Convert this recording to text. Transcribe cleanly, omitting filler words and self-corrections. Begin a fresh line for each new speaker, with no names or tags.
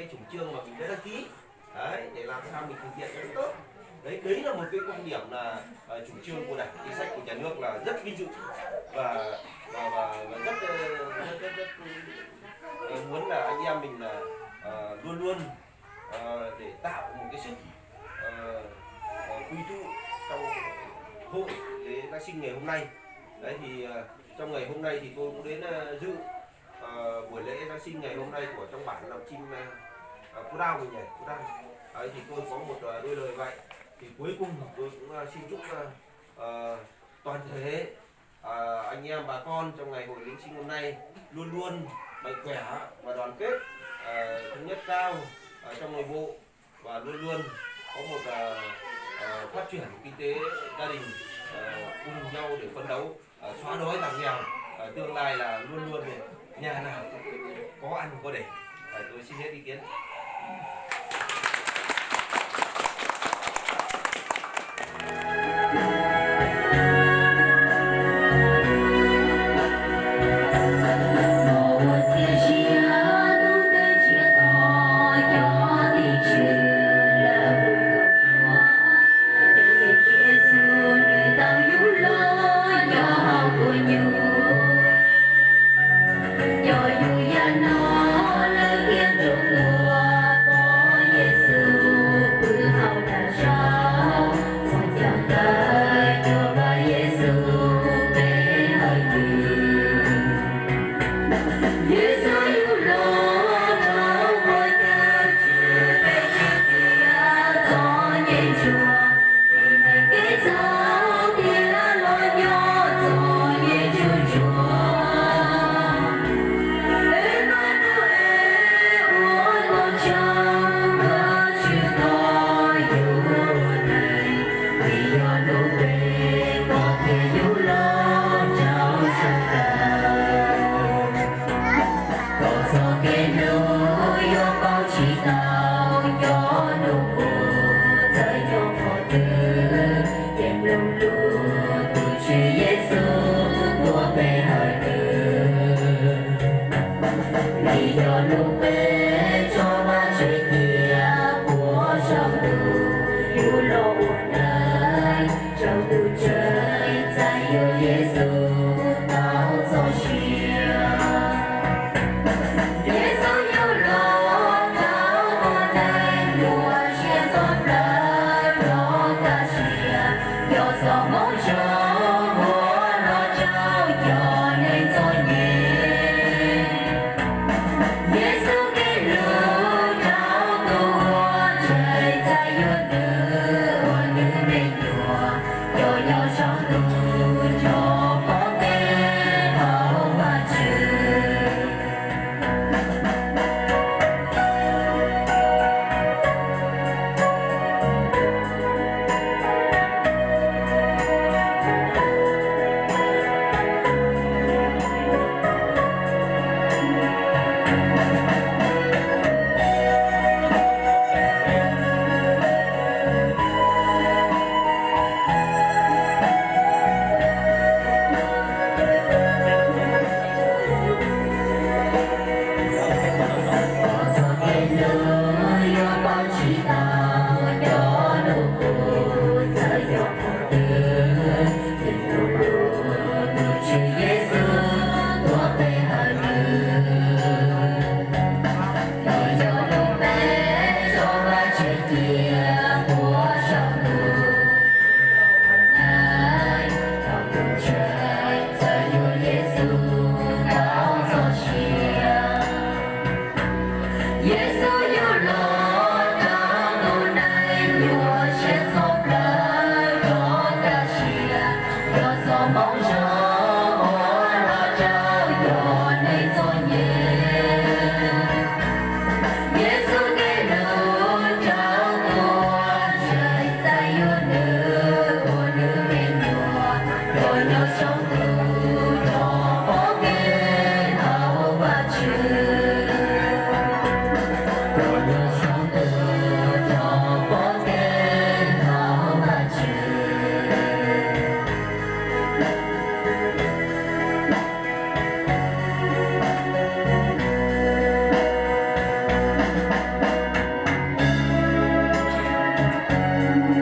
cái chủ trương mà mình đã đăng ký đấy, để làm sao mình thực hiện cho nó tốt. Đấy là một cái quan điểm là chủ trương của Đảng, chính sách của nhà nước là rất vinh dự và rất muốn là anh em mình là luôn luôn để tạo một cái sức quy tụ trong hội lễ Giáng sinh ngày hôm nay. Đấy thì trong ngày hôm nay thì tôi cũng đến dự buổi lễ Giáng sinh ngày hôm nay của trong bản làm chim Cô Đao mình nhỉ, Cô Đao. Đấy thì tôi có một đôi lời vậy. Thì cuối cùng tôi cũng xin chúc toàn thể anh em bà con trong ngày hội Giáng sinh hôm nay luôn luôn mạnh khỏe và đoàn kết, thống nhất cao trong nội bộ và luôn luôn có một phát triển kinh tế gia đình cùng nhau để phấn đấu xóa đói giảm nghèo, tương lai là luôn luôn nhà nào có ăn có để. Tôi xin hết ý kiến.
Hãy subscribe cho kênh Ghiền Mì Gõ để không bỏ lỡ những video hấp dẫn.